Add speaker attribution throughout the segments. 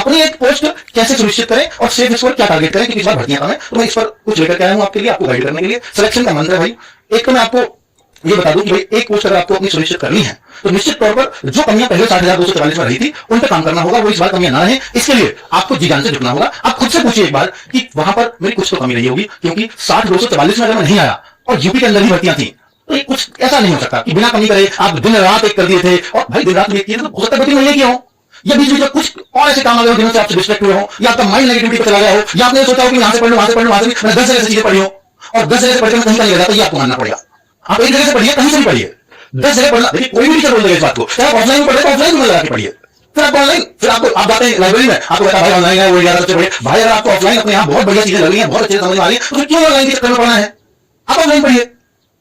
Speaker 1: अपनी एक पोस्ट कैसे सुनिश्चित करें और सिर्फ इस पर क्या टारगेट करें, क्योंकि इस बार भर्तियां कम है, तो मैं इस पर कुछ लेकर के आया हूं आपके लिए, आपको गाइड करने के लिए। सिलेक्शन का मंत्र है भाई। एक तो मैं आपको ये बता दूं कि भाई एक पोस्ट अगर आपको अपनी सुनिश्चित करनी है तो निश्चित तौर पर जो कमियां पहले 60,244 में रही थी उन पर काम करना होगा, वो इस बार कमियां ना रहे, इसके लिए आपको जी जान से जुटना होगा। आप खुद से पूछिए एक बार कि वहां पर मेरी कुछ तो कमी रही होगी, क्योंकि 60,244 में अगर मैं नहीं आया और यूपी के अंदर ही भर्तियां थी तो ये कुछ ऐसा नहीं हो सकता कि बिना कमी करे आप दिन रात एक कर दिए थे। और भाई दिन रात एक किए तो हो सकता है भर्ती मिलने की हो, या बीच में कुछ और ऐसे काम आ गए हो जिनसे आपसे डिस्ट्रैक्ट हुए हो, या आपका माइंड नेगेटिविटी पर चला गया हो, या आपने सोचा हो कि यहां से पढ़ लो वहां से पढ़ लो, वहां से मैं 10 जगह से चीजें पढ़ी हो और 10 जगह से पढ़कर मैं कहीं का नहीं रहता, ये आपको मानना पड़ेगा। आप एक जगह से पढ़िए, कहीं से भी पढ़िए, 10 जगह पढ़ना। देखिए कोई भी टीचर बोल देगा इस बात को, चाहे आप ऑफलाइन में पढ़े तो ऑफलाइन में लगा के पढ़िए, फिर आप ऑनलाइन, फिर आपको आप जाते हैं लाइब्रेरी में, आपको कहता भाई ऑनलाइन है वो ज्यादा अच्छे पढ़े। भाई अगर आपको ऑफलाइन अपने यहाँ बहुत बढ़िया चीजें लग रही है, बहुत अच्छे समझ में आ रही है, तो फिर क्यों ऑनलाइन के चक्कर में पढ़ना है? आप ऑनलाइन पढ़िए।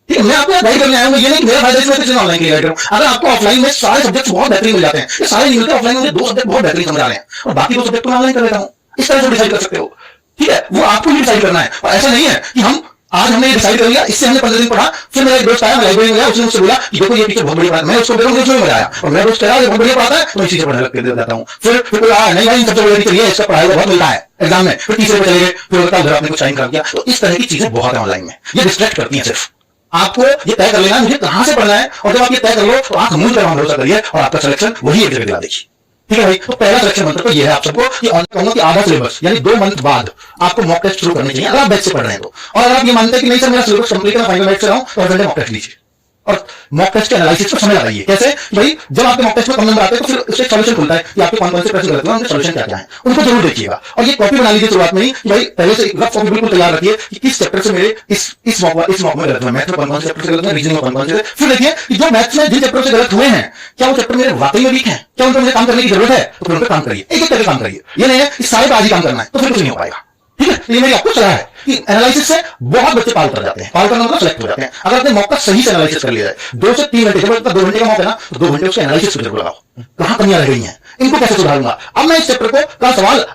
Speaker 1: ठीक है, मैं आपको गाइड करने आया हूं, ये नहीं कि मेरा फायदा इसमें किसी ऑनलाइन के लिए गाइड करूं। अगर आपको ऑफलाइन में सारे सब्जेक्ट बहुत बेहतरीन मिल जाते हैं, ये सारे नहीं मिलते, ऑफलाइन में मुझे 2 सब्जेक्ट बहुत बेहतरीन समझ आ रहे हैं और बाकी 2 सब्जेक्ट मैं ऑनलाइन कर लेता हूं, इस तरह से डिसाइड कर सकते हो। ठीक है, वो आपको ही डिसाइड करना है। और ऐसा नहीं है कि हम आज हमने ये डिसाइड कर लिया, इससे हमने 15 दिन पढ़ा, फिर मेरा एक दोस्त आया, लाइब्रेरी में गया, उसने मुझसे बोला कि देखो ये टीचर बहुत बढ़िया पढ़ा, मैं उसको देखा, मुझे मजा आया और मेरा दोस्त कह रहा है बहुत बढ़िया पढ़ाता है, तो इसी से पढ़ने लग जाता हूँ। फिर कोई आया नहीं भाई सबसे बढ़िया टीचर ये, इसका पढ़ाई बहुत मिलता है एग्जाम में, फिर तीसरे पे चले गए, फिर होता उधर आपने कुछ साइन कर दिया। तो इस तरह की चीजें बहुत है ऑनलाइन में, ये डिस्ट्रैक्ट करती है। सिर्फ आपको ये तय कर लेना मुझे कहां से पढ़ना है, और जब आप ये तय कर लो तो आंख मूंद कर भरोसा करिए और आपका सिलेक्शन वही एक जगह दिला देगी। ठीक है भाई, तो पहला सिलेक्शन मंत्र तो ये है आप सबको कि कहूंगा कि आधा सिलेबस यानी 2 मंथ बाद आपको मॉक टेस्ट शुरू करनी चाहिए अगर आप बैच से पढ़ रहे हैं तो। और अगर आप ये मानते हैं कि नहीं सर मेरा सिलेबस कंप्लीट है, फाइनल बैच से रहा हूं, तो मॉक टेस्ट लीजिए और मॉक टेस्ट के एनालिसिस पर समय लगाइए। कैसे भाई, जब आपके मॉक टेस्ट में कम नंबर आते हैं तो फिर उससे सॉल्यूशन खुलता है कि आपके कौन-कौन से प्रश्न गलत हुए, उनके सॉल्यूशन क्या-क्या हैं, उनको जरूर देखिएगा। और ये कॉपी बना लीजिए शुरुआत में ही कि भाई पहले से रफ कॉपी बिल्कुल तैयार रखिए कि किस चैप्टर से मेरे इस मॉक में गलत हुए, मैथ में कौन-कौन से चैप्टर से गलत हुए, रीजनिंग में कौन-कौन से। फिर देखिए कि जो मैथ्स में जिन चैप्टर से गलत हुए हैं क्या वो चैप्टर मेरे वाकई में वीक है, क्या उन पर मुझे काम करने की जरूरत है, तो फिर उन पर काम करिए, एक-एक करके काम करिए। ये नहीं है कि सारे पे आज ही काम करना है तो फिर कुछ नहीं हो पाएगा। ठीक है, ये मेरी आपको सलाह है कि एनालिसिस से बहुत बच्चे पाल कर जाते हैं, पाल करना मतलब सेलेक्ट हो जाते हैं। अगर आपने मॉक का सही से एनालिसिस कर लिया है 2 से 3 घंटे, जब 2 घंटे का मॉक है ना तो 2 घंटे उसके एनालिसिस पे जरूर लगाओ, कहां कमियां रह गई हैं, इनको कैसे सुधारूंगा। अब मैं इस चैप्टर को का सवाल